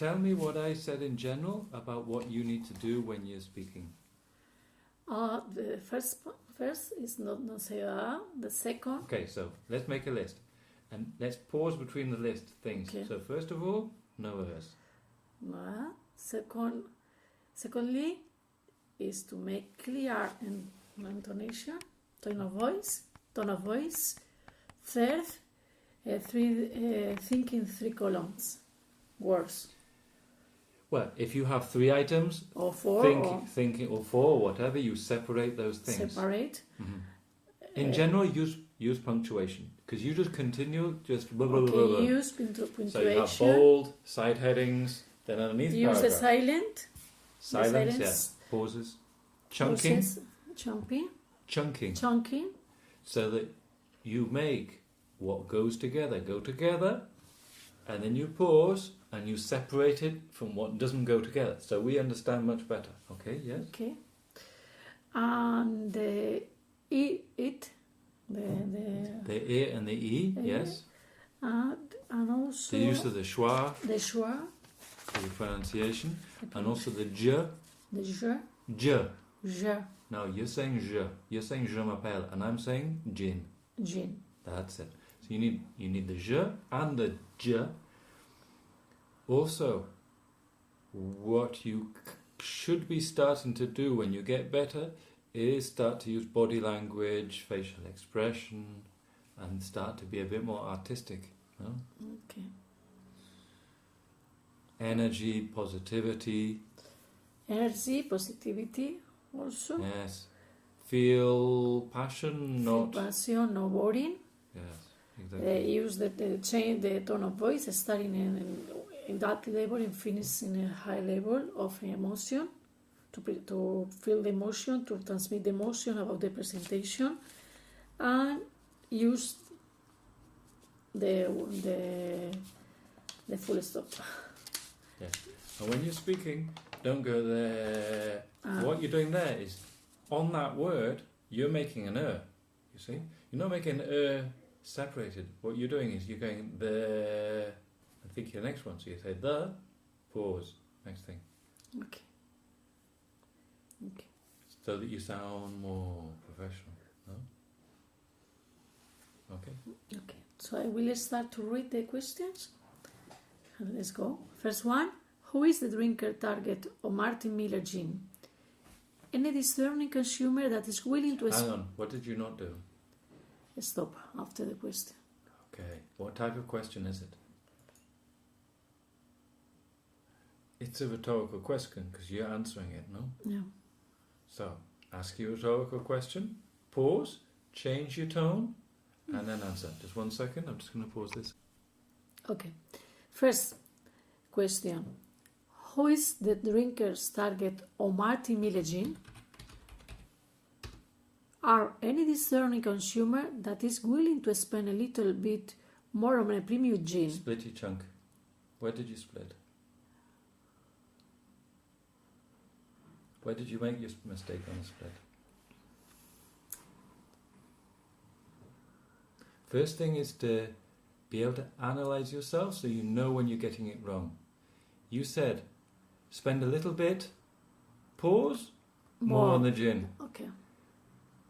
tell me what I said in general about what you need to do when you're speaking. The first is not say the second. Okay, so let's make a list. And let's pause between the list things. Okay. So first of all, no errors. Secondly, is to make clear intonation, tone of voice. Third, thinking three columns, words. Well, if you have 3 items, Or four, thinking, or 4, or whatever, you separate those things. separate. Mm-hmm. In general, use punctuation, because you just continue, just blah, blah, Okay, blah, blah. use punctuation. So you have bold, side headings, then underneath Use paragraph. the silent. Silence, silence. yeah. Pauses. Chunking. Pauses, chunking. So that you make what goes together go together, and then you pause and you separate it from what doesn't go together. So we understand much better. Okay, yes? Okay. And the it, The E and the E, yes. and also The use of the schwa the schwa, for the pronunciation, and also the je. the je. Je. Now you're saying je. You're saying je m'appelle, and I'm saying jin. Jin. That's it. So you need the je and the je. Also, what you should be starting to do when you get better is start to use body language, facial expression, and start to be a bit more artistic. No? Okay. Energy, positivity. Energy, positivity, also. Yes. Feel passion, not... Passion, no boring. Yes, exactly. Use the change the tone of voice, starting in that level and finish in a high level of emotion, to feel the emotion, to transmit the emotion about the presentation, and use the full stop. Yes. And when you're speaking, don't go there. What you're doing there is, on that word, you're making an you see? You're not making an separated. What you're doing is you're going the... I think the next one. So you say the, pause, next thing. Okay. So that you sound more professional. No? Okay. Okay. So I will start to read the questions. Let's go. First one. Who is the drinker target of Martin Miller Gin? Any discerning consumer that is willing to... Hang on. What did you not do? Stop after the question. Okay. What type of question is it? It's a rhetorical question because you're answering it, no? Yeah. So, ask you a rhetorical question, pause, change your tone, and then answer. Just 1 second, I'm just going to pause this. Okay. First question. Who is the drinker's target of Martin Miller Gin? Are any discerning consumer that is willing to spend a little bit more on a premium gin? Split your chunk. Where did you split? Where did you make your mistake on the split? First thing is to be able to analyze yourself so you know when you're getting it wrong. You said, spend a little bit, pause, more on the gin. Okay.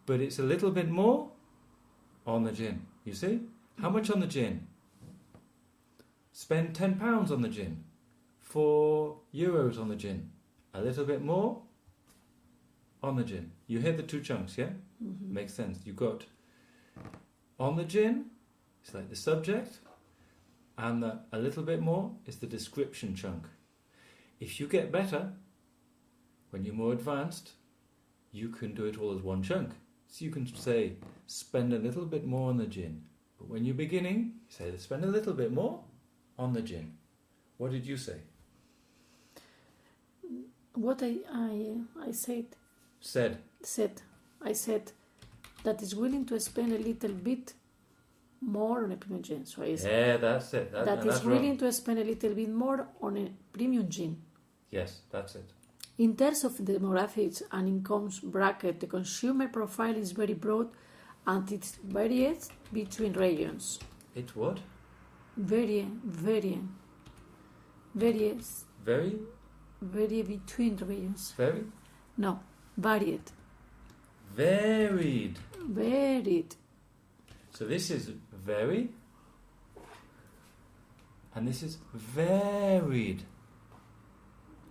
But it's a little bit more on the gin. You see? How much on the gin? Spend £10 on the gin. €4 on the gin. A little bit more on the gin. You hear the 2 chunks, yeah? Mm-hmm. Makes sense. You've got on the gin, it's like the subject, and a little bit more is the description chunk. If you get better, when you're more advanced, you can do it all as 1 chunk. So you can say, spend a little bit more on the gin. But when you're beginning, you say, spend a little bit more on the gin. What did you say? What I said. I said that is willing to spend a little bit more on a premium gin. So I said, yeah, that's it. That is willing to spend a little bit more on a premium gin. Yes, that's it. In terms of demographics and income bracket, the consumer profile is very broad and it varies between regions. It's what? Very. Various. Very? Vary between regions. Very? No, varied. Varied. Varied. So this is very, and this is varied.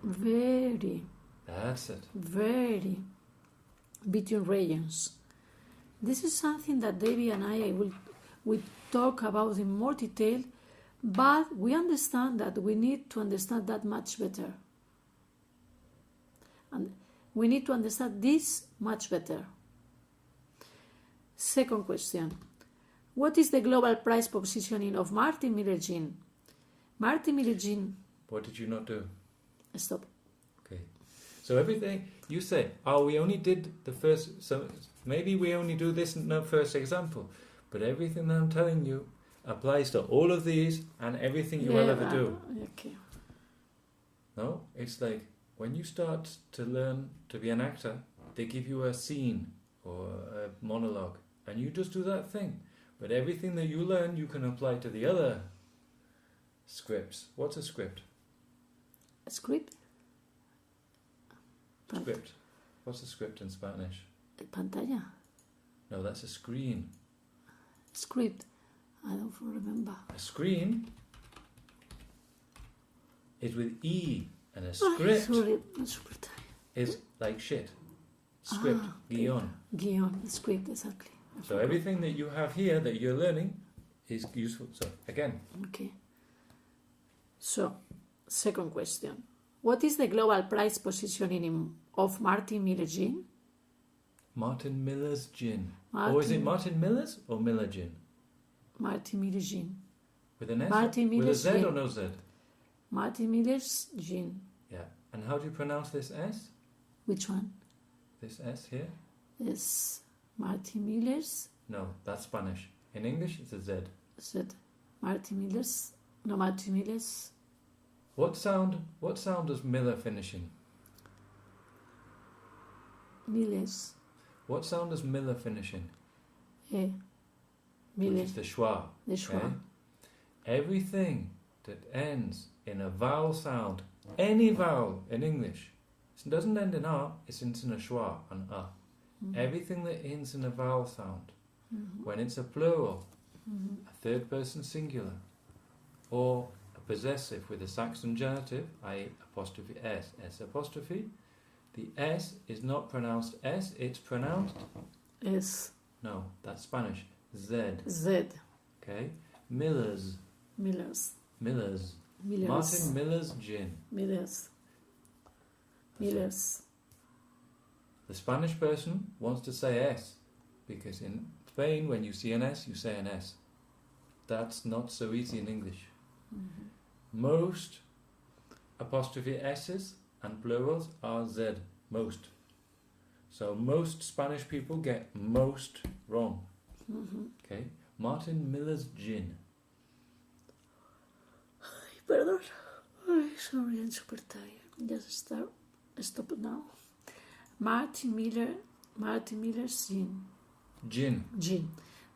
Very. That's it. Very. Between regions. This is something that Debbie and I will talk about in more detail, but we understand that we need to understand that much better. And we need to understand this much better. Second question. What is the global price positioning of Martin Miller Gin? Martin Miller Gin. What did you not do? Stop. Okay. So everything you say, we only did the first, so maybe we only do this in the first example, but everything that I'm telling you applies to all of these and everything you will ever do. Okay. No? It's like when you start to learn to be an actor, they give you a scene or a monologue, and you just do that thing. But everything that you learn, you can apply to the other scripts. What's a script? A script? Script. What's a script in Spanish? Pantalla. No, that's a screen. Script. I don't remember. A screen is with E, and a script Sorry, I'm super tired. is like shit. Script, guion. Guion, script, exactly. So everything that you have here that you're learning is useful. So again. Okay. So, second question. What is the global price positioning of Martin Miller Gin? Martin Miller's Gin. Or is it Martin Miller's or Miller Gin? Martin Miller Gin. With an S? Martin With a Miller's Z Gin. or no Z? Martin Miller's Gin. Yeah. And how do you pronounce this S? Which one? This S here? Is Martin Miller's No, that's Spanish. In English, it's a Z. Z. Martin Miller's. No, Martin Miller's. What sound does Miller finish in? Miller's. What sound does Miller finish in? Eh. Miller. Which is the schwa. The schwa. Okay? Everything that ends in a vowel sound, any vowel in English, it doesn't end in R, it ends in a schwa, an A. Mm-hmm. Everything that ends in a vowel sound, Mm-hmm. when it's a plural, Mm-hmm. a third person singular, or a possessive with a Saxon genitive, i.e. apostrophe S, S apostrophe, the S is not pronounced S, it's pronounced, S. no, that's Spanish, Z. Z. Okay? Miller's. Miller's. Miller's. Miller's. Martin Miller's Gin. Miller's. That's it. Miller's. The Spanish person wants to say S, because in Spain, when you see an S, you say an S. That's not so easy in English. Mm-hmm. Most apostrophe S's and plurals are Z. Most. So most Spanish people get most wrong. Mm-hmm. Okay? Martin Miller's Gin. Perdón. Ay, sorry, I'm super tired. Just stop now. Martin Miller's Gin. Gin. Gin.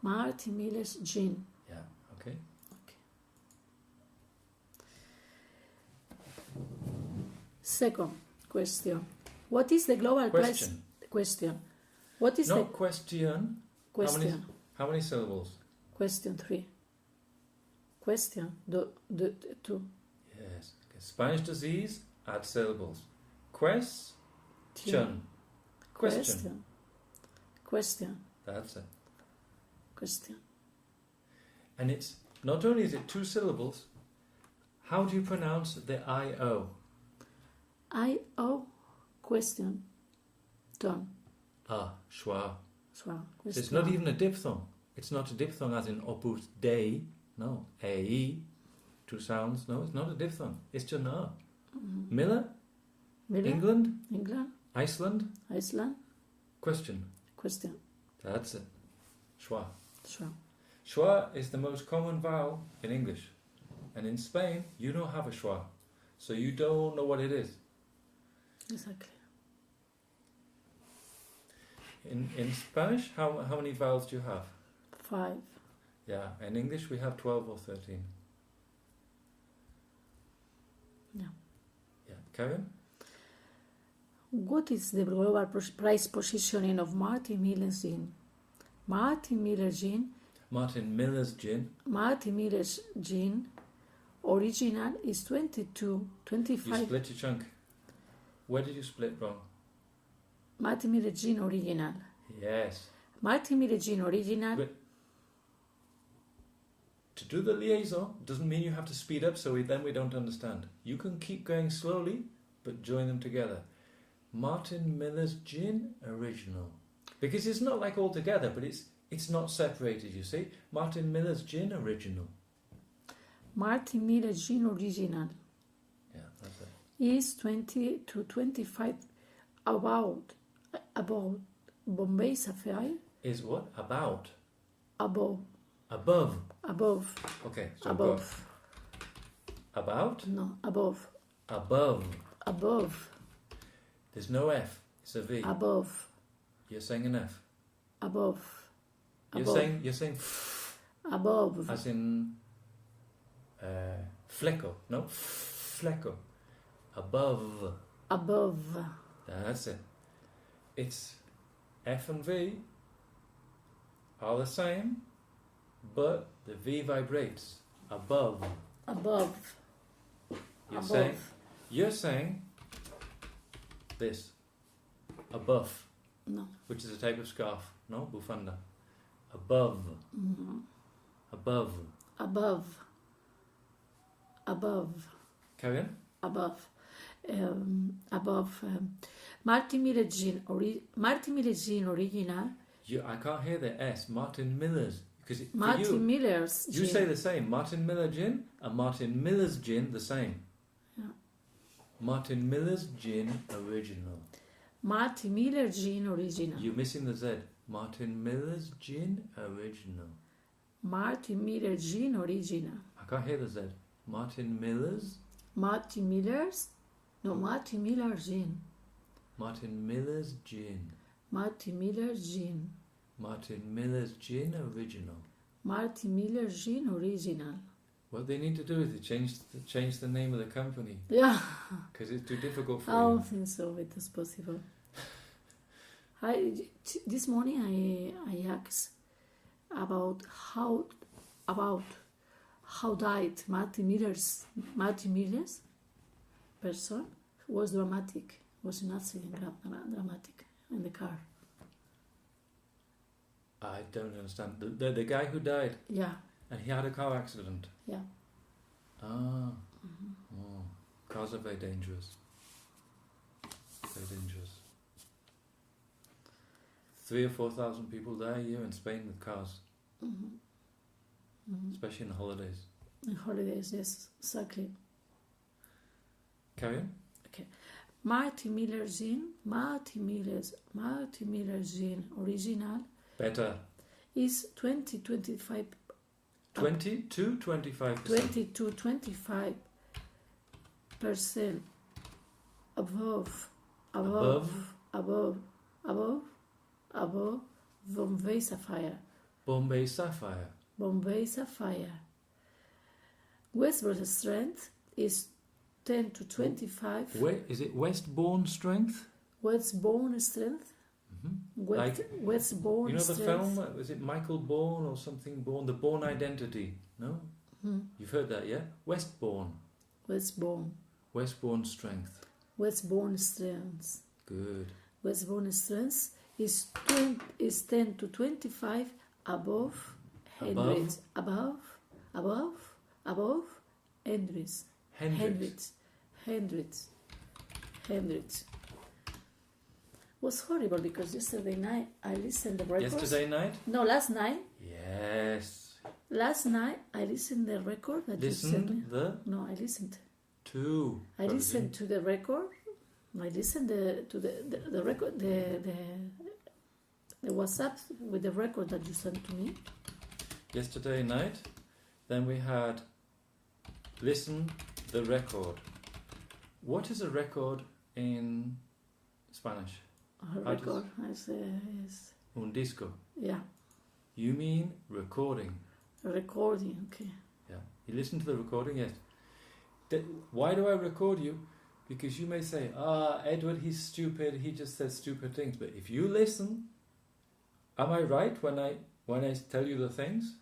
Martin Miller's Gin. Yeah, okay. Okay. Second question. What is the global price? Question. What is Not question. question? How many syllables? Question 3. Question. Two. Yes. Okay. Spanish disease, add syllables. Question. Question. Question. That's it. Question. And it's not only is it 2 syllables, how do you pronounce the I-O? I-O. Question. Ton. Schwa. So, So it's not even a diphthong. It's not a diphthong as in opus dei. No. A-E. 2 sounds. No, it's not a diphthong. It's just an A. Mm-hmm. Miller? England? England. Iceland? Iceland. Question. Question. That's it. Schwa. So, Schwa is the most common vowel in English. And in Spain, you don't have a schwa. So you don't know what it is. exactly. In Spanish, how many vowels do you have? 5. Yeah, in English we have 12 or 13. Karen? What is the global price positioning of Martin Miller's gin? Martin Miller's gin original is 22, 25. You split your chunk. Where did you split from? Martin Miller gin original. Yes. Martin Miller gin original. But to do the liaison doesn't mean you have to speed up so then we don't understand. You can keep going slowly, but join them together. Martin Miller's gin original. Because it's not like all together, but it's not separated, you see. Martin Miller's gin original. Martin Miller gin original. Yeah, that's it. Is 20 to 25 about Bombay Sapphire. Is what? About? Above. Okay, so above. Go. About? No, above. There's no F, it's a V. Above. You're saying an F. Above. You're saying above. As in flecko, no? Flecko. Above. That's it. It's F and V are the same, but the V vibrates. Above. You're saying this. A buff. No. Which is a type of scarf. No? Bufanda. Above. Mm-hmm. Above. Carry on. Above. Martin Miller gin original. I can't hear the S. Martin Miller's. Because Miller's you gin. say the same. Martin Miller gin and Martin Miller's gin the same. Yeah. Martin Miller's gin original. Martin Miller gin original. You're missing the Z. Martin Miller's gin original. Martin Miller gin original. I can't hear the Z. Martin Miller's gin. Martin Miller's gin. Martin Miller's gin. Martin Miller's gin. Martin Miller's gin original. Martin Miller's gin original. What they need to do is change the name of the company. Yeah. Because it's too difficult for I you. don't think so. It is possible. This morning I asked about how died Martin Miller's person was dramatic. Was an accident dramatic in the car. I don't understand. The guy who died? Yeah. And he had a car accident? Yeah. Ah. Mm-hmm. Oh. Cars are very dangerous. Very dangerous. 3,000 or 4,000 people die a year in Spain with cars. Mm-hmm. Mm-hmm. Especially in the holidays. In holidays, yes, exactly. Carry on. Okay. Martin Miller's gin original. Better. Is 20-25. 20 to 25%. 20-25% above Bombay Sapphire. Westbourne strength is 10 to 25. Is it Westbourne strength? Westbourne strength. Mm-hmm. Westbourne you know the strength. film? Was it Michael Bourne or something? Bourne, The Bourne Identity. No? Mm-hmm. You've heard that, yeah? Westbourne strength. Westbourne strength. Good. Westbourne strength is 10 to 25 above Hendrix. Above Hendrix. Was horrible because yesterday night I listened the records. Yesterday night? No, last night. Yes. Last night I listened the record that you sent me. No, I listened. I listened to the record. I listened to the record, the WhatsApp with the record that you sent to me. Yesterday night, then we had listen the record. What is a record in Spanish? A record is un disco. Yeah. You mean recording? A recording, okay. Yeah. You listen to the recording, yes. Why do I record you? Because you may say, Edward, he's stupid, he just says stupid things. But if you listen, am I right when I tell you the things?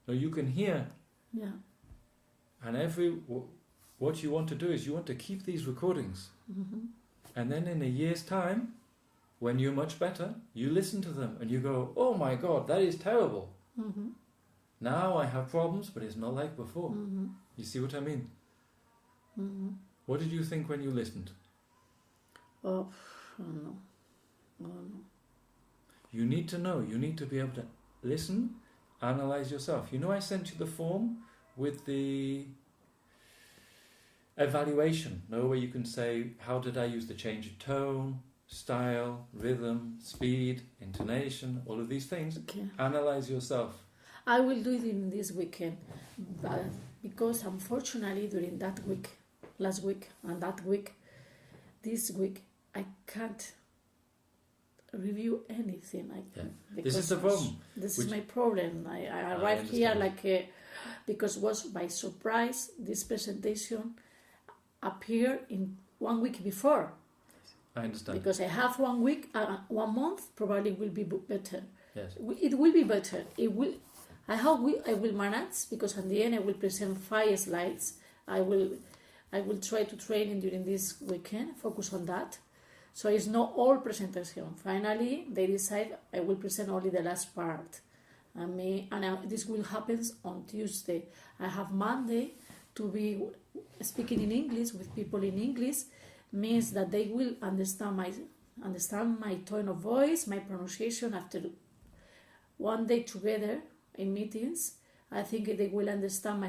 No, you can hear. Yeah. And what you want to do is you want to keep these recordings. And then in a year's time, when you're much better, you listen to them and you go, oh my God, that is terrible. Now I have problems, but it's not like before. You see what I mean? What did you think when you listened? Oh, I don't know. You need to know. You need to be able to listen, analyze yourself. You know, I sent you the form with the evaluation, where you can say, how did I use the change of tone, style, rhythm, speed, intonation, all of these things. Okay. Analyze yourself. I will do it in this weekend, but because unfortunately during that week, last week and that week, this week, I can't review anything. This is the problem. This is my problem. I arrived here because was by surprise. This presentation appeared in 1 week before. I understand. Because I have 1 week, 1 month, probably will be better. Yes. It will be better. It will. I hope I will manage, because at the end I will present 5 slides. I will try to train during this weekend, focus on that. So it's not all presentation. Finally, they decide I will present only the last part. This will happen on Tuesday. I have Monday to be speaking in English with people in English, means that they will understand my tone of voice, my pronunciation after 1 day together in meetings. I think they will understand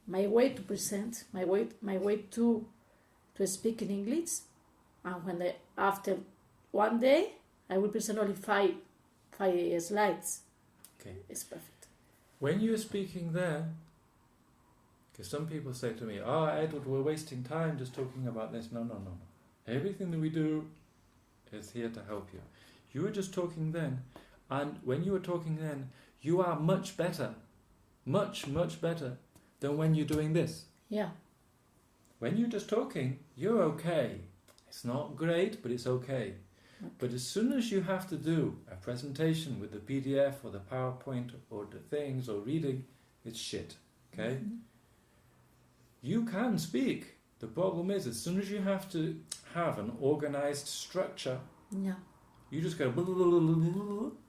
my way to present, my way to speak in English. And after 1 day, I will present only 5 slides. Okay. It's perfect. When you're speaking there, because some people say to me, Edward, we're wasting time just talking about this. No. Everything that we do is here to help you. You were just talking then, and when you were talking then, you are much better, much better than when you're doing this. Yeah. When you're just talking, you're okay. It's not great, but it's okay. But as soon as you have to do a presentation with the PDF or the PowerPoint or the things or reading, it's shit. Okay? You can speak. The problem is, as soon as you have to have an organized structure, you just go,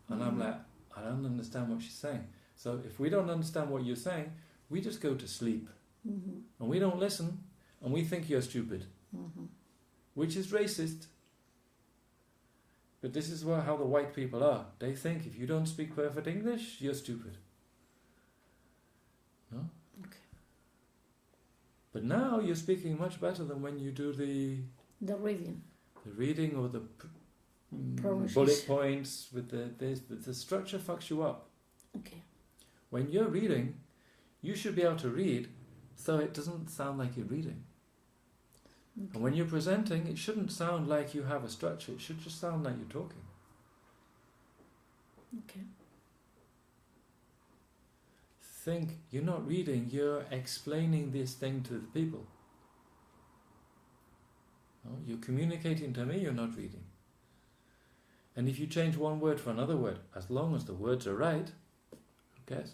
and I'm like, I don't understand what she's saying. So if we don't understand what you're saying, we just go to sleep. And we don't listen, and we think you're stupid. Which is racist. But this is how the white people are. They think if you don't speak perfect English, you're stupid. No? Okay. But now you're speaking much better than when you do the reading. The reading or the bullet points with the structure fucks you up. Okay. When you're reading, you should be able to read so it doesn't sound like you're reading. Okay. And when you're presenting, it shouldn't sound like you have a structure. It should just sound like you're talking. Okay. Think, you're not reading, you're explaining this thing to the people. No, you're communicating to me, you're not reading. And if you change one word for another word, as long as the words are right, who cares?